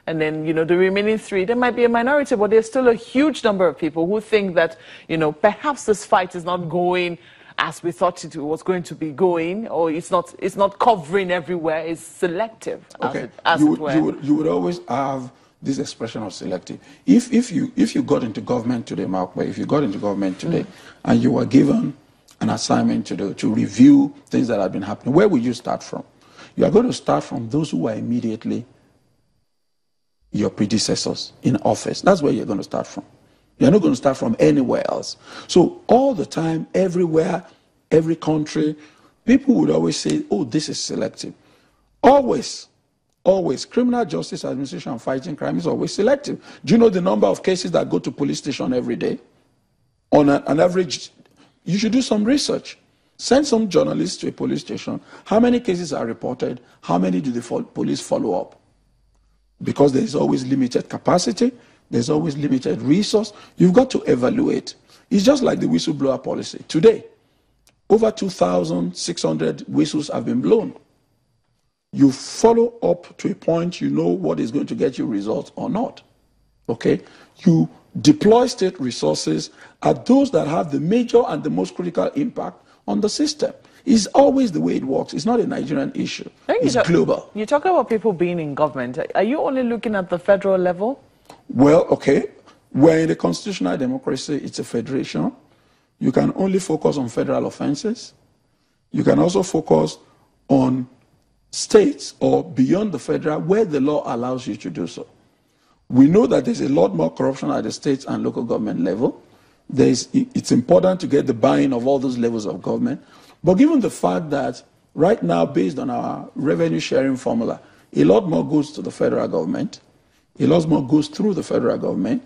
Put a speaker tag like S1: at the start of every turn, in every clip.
S1: and then, the remaining 3, there might be a minority, but there's still a huge number of people who think that, perhaps this fight is not going as we thought it was going to be going, or it's not covering everywhere, it's selective,
S2: okay.
S1: as it were.
S2: You would always have this expression of selective. If you got into government today, Mark, if you got into government today and you were given an assignment to review things that have been happening, where would you start from? You are going to start from those who are immediately your predecessors in office. That's where you're going to start from. You're not going to start from anywhere else. So all the time, everywhere, every country, people would always say, oh, this is selective. Always. Criminal justice administration and fighting crime is always selective. Do you know the number of cases that go to police station every day? On an average, you should do some research. Send some journalists to a police station. How many cases are reported? How many do the police follow up? Because there is always limited capacity. There's always limited resource. You've got to evaluate. It's just like the whistleblower policy. Today, over 2,600 whistles have been blown. You follow up to a point you know what is going to get you results or not. Okay? You deploy state resources at those that have the major and the most critical impact on the system. It's always the way it works. It's not a Nigerian issue. It's global.
S1: You talk about people being in government. Are you only looking at the federal level?
S2: Well, okay. We're in a constitutional democracy. It's a federation. You can only focus on federal offenses. You can also focus on states or beyond the federal where the law allows you to do so. We know that there's a lot more corruption at the state and local government level. It's important to get the buy-in of all those levels of government. But given the fact that right now, based on our revenue sharing formula, a lot more goes to the federal government, a lot more goes through the federal government,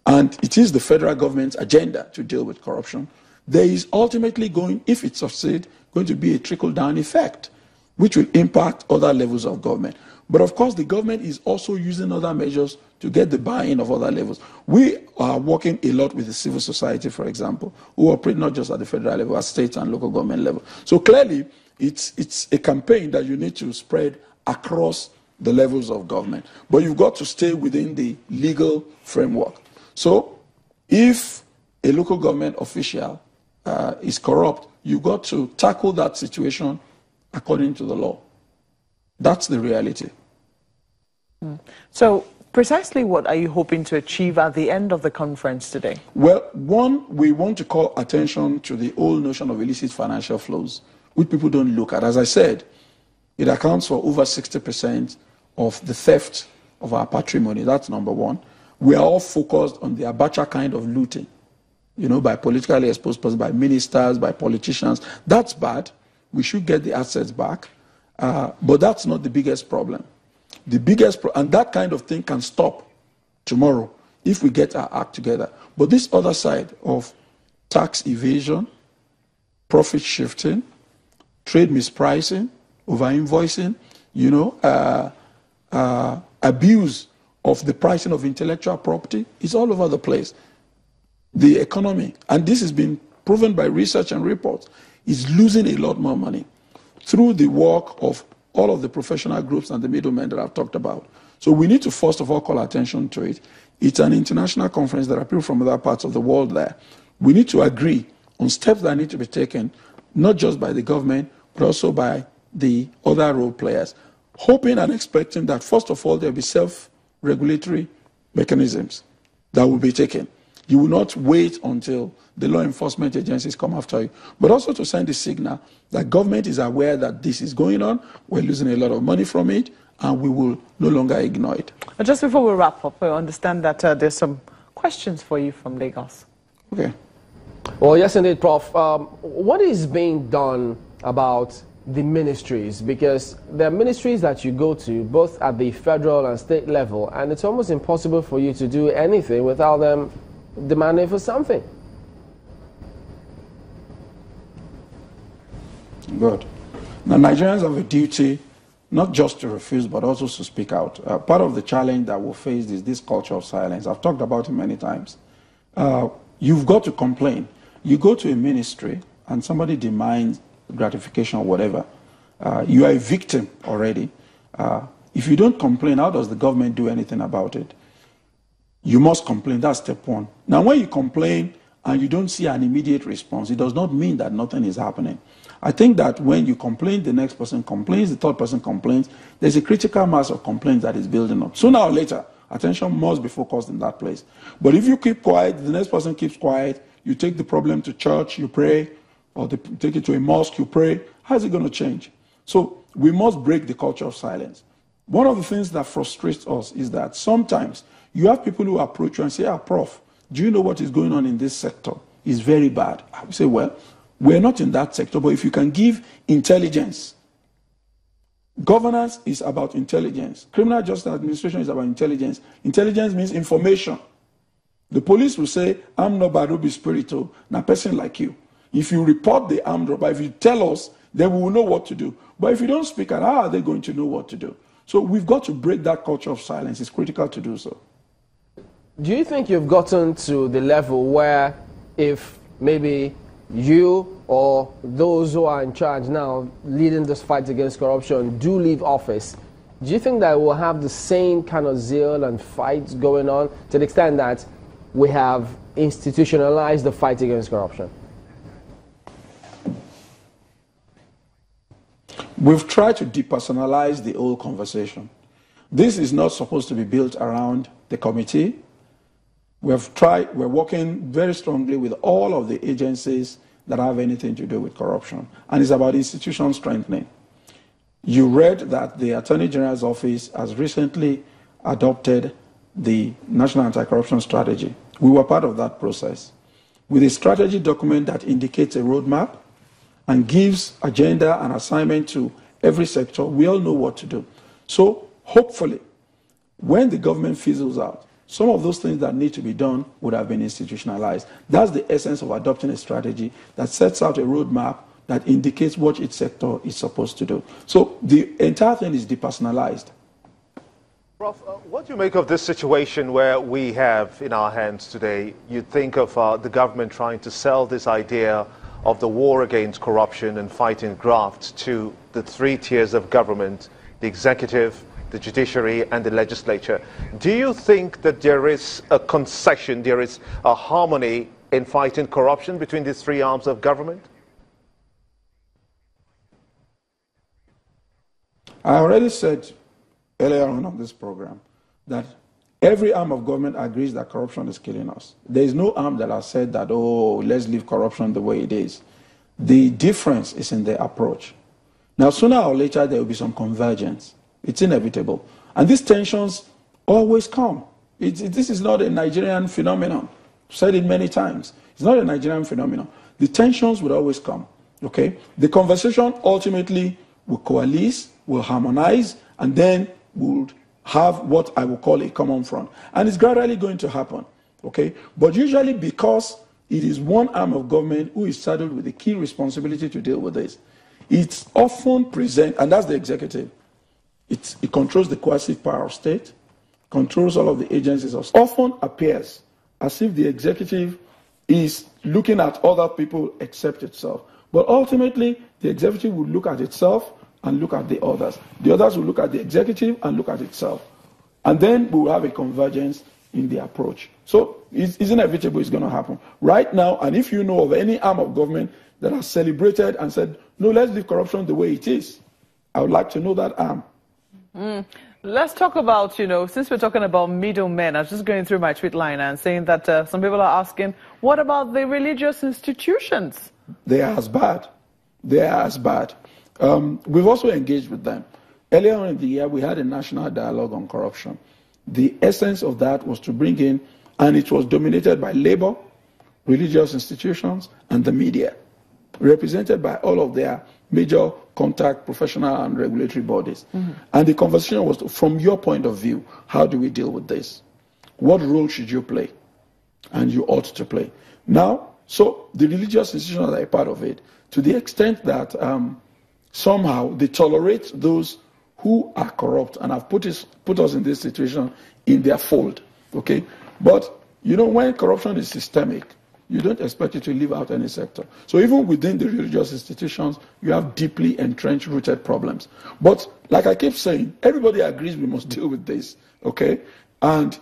S2: and it is the federal government's agenda to deal with corruption. There is ultimately going, if it succeeds, going to be a trickle-down effect, which will impact other levels of government. But of course, the government is also using other measures to get the buy-in of other levels. We are working a lot with the civil society, for example, who operate not just at the federal level, at state and local government level. So clearly, it's a campaign that you need to spread across the levels of government. But you've got to stay within the legal framework. So if a local government official is corrupt, you've got to tackle that situation according to the law. That's the reality.
S1: So precisely what are you hoping to achieve at the end of the conference today?
S2: Well, one, we want to call attention to the whole notion of illicit financial flows, which people don't look at. As I said, it accounts for over 60% of the theft of our patrimony. That's number one. We are all focused on the Abacha kind of looting, by politically exposed persons, by ministers, by politicians. That's bad. We should get the assets back. But that's not the biggest problem. The biggest and that kind of thing can stop tomorrow if we get our act together. But this other side of tax evasion, profit shifting, trade mispricing, over-invoicing, abuse of the pricing of intellectual property is all over the place. The economy, and this has been proven by research and reports, is losing a lot more money through the work of all of the professional groups and the middlemen that I've talked about. So we need to first of all call attention to it. It's an international conference. There are people from other parts of the world there. We need to agree on steps that need to be taken, not just by the government, but also by the other role players, hoping and expecting that first of all there will be self-regulatory mechanisms that will be taken. You will not wait until the law enforcement agencies come after you, but also to send a signal that government is aware that this is going on, we're losing a lot of money from it, and we will no longer ignore it.
S1: But just before we wrap up, I understand that there's some questions for you from Lagos.
S2: Okay.
S3: Well, yes, indeed, Prof. What is being done about the ministries? Because there are ministries that you go to, both at the federal and state level, and it's almost impossible for you to do anything without them demanding for something.
S2: Good. Now, Nigerians have a duty not just to refuse, but also to speak out. Part of the challenge that we'll face is this culture of silence. I've talked about it many times. You've got to complain. You go to a ministry and somebody demands gratification or whatever. You are a victim already. If If you don't complain, how does the government do anything about it? You must complain. That's step one. Now, when you complain and you don't see an immediate response, it does not mean that nothing is happening. I think that when you complain, the next person complains, the third person complains, there's a critical mass of complaints that is building up. Sooner or later, attention must be focused in that place. But if you keep quiet, the next person keeps quiet, you take the problem to church, you pray, or take it to a mosque, you pray, how is it going to change? So we must break the culture of silence. One of the things that frustrates us is that sometimes you have people who approach you and say, Prof, do you know what is going on in this sector? It's very bad. I would say, well, we're not in that sector, but if you can give intelligence. Governance is about intelligence. Criminal justice administration is about intelligence. Intelligence means information. The police will say, I'm not Barubi Spirito, a person like you. If you report the armed robber, if you tell us, then we will know what to do. But if you don't speak out, how are they going to know what to do? So we've got to break that culture of silence. It's critical to do so.
S3: Do you think you've gotten to the level where if maybe you or those who are in charge now leading this fight against corruption do leave office, do you think that we'll have the same kind of zeal and fight going on to the extent that we have institutionalized the fight against corruption?
S2: We've tried to depersonalize the whole conversation. This is not supposed to be built around the committee. We're working very strongly with all of the agencies that have anything to do with corruption. And it's about institution strengthening. You read that the Attorney General's office has recently adopted the National Anti-Corruption Strategy. We were part of that process. With a strategy document that indicates a roadmap and gives agenda and assignment to every sector, we all know what to do. So hopefully, when the government fizzles out, some of those things that need to be done would have been institutionalized. That's the essence of adopting a strategy that sets out a roadmap that indicates what each sector is supposed to do. So the entire thing is depersonalized.
S4: Prof, what do you make of this situation where we have in our hands today, you think of the government trying to sell this idea of the war against corruption and fighting graft to the three tiers of government, the executive, the judiciary and the legislature. Do you think that there is a concession, there is a harmony in fighting corruption between these three arms of government?
S2: I already said earlier on this program that every arm of government agrees that corruption is killing us. There is no arm that has said that, oh, let's leave corruption the way it is. The difference is in the approach. Now, sooner or later, there will be some convergence. It's inevitable. And these tensions always come. This is not a Nigerian phenomenon. I've said it many times. It's not a Nigerian phenomenon. The tensions will always come. Okay? The conversation ultimately will coalesce, will harmonize, and then will have what I will call a common front. And it's gradually going to happen. Okay? But usually because it is one arm of government who is saddled with the key responsibility to deal with this, it's often present, and that's the executive. It controls the coercive power of state, controls all of the agencies of state. Often appears as if the executive is looking at other people except itself. But ultimately, the executive will look at itself and look at the others. The others will look at the executive and look at itself. And then we will have a convergence in the approach. So it's inevitable, it's going to happen. Right now, and if you know of any arm of government that has celebrated and said, no, let's leave corruption the way it is, I would like to know that arm.
S1: Let's talk about, since we're talking about middlemen, I was just going through my tweet line and saying that some people are asking, what about the religious institutions?
S2: They are as bad. They are as bad. We've also engaged with them. Earlier on in the year, we had a national dialogue on corruption. The essence of that was to bring in, and it was dominated by labor, religious institutions, and the media, represented by all of their major contact, professional and regulatory bodies. And the conversation was, from your point of view, how do we deal with this? What role should you play? And you ought to play. Now, so the religious institutions are a part of it, to the extent that somehow they tolerate those who are corrupt and have put us in this situation in their fold. Okay? But, when corruption is systemic, you don't expect it to leave out any sector. So even within the religious institutions, you have deeply entrenched, rooted problems. But Like I keep saying, everybody agrees we must deal with this, okay? And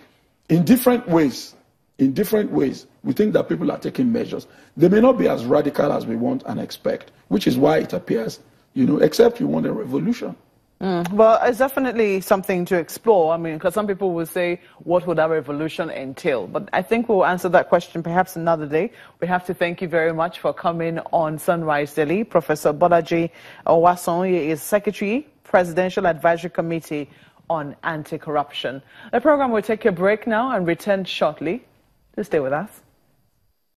S2: in different ways, we think that people are taking measures. They may not be as radical as we want and expect, which is why it appears, except you want a revolution.
S1: Well, it's definitely something to explore. I mean, because some people will say, what would that revolution entail? But I think we'll answer that question perhaps another day. We have to thank you very much for coming on Sunrise Daily. Professor Bolaji Owasanoye is Secretary, Presidential Advisory Committee on Anti-Corruption. The program will take a break now and return shortly. Stay with us.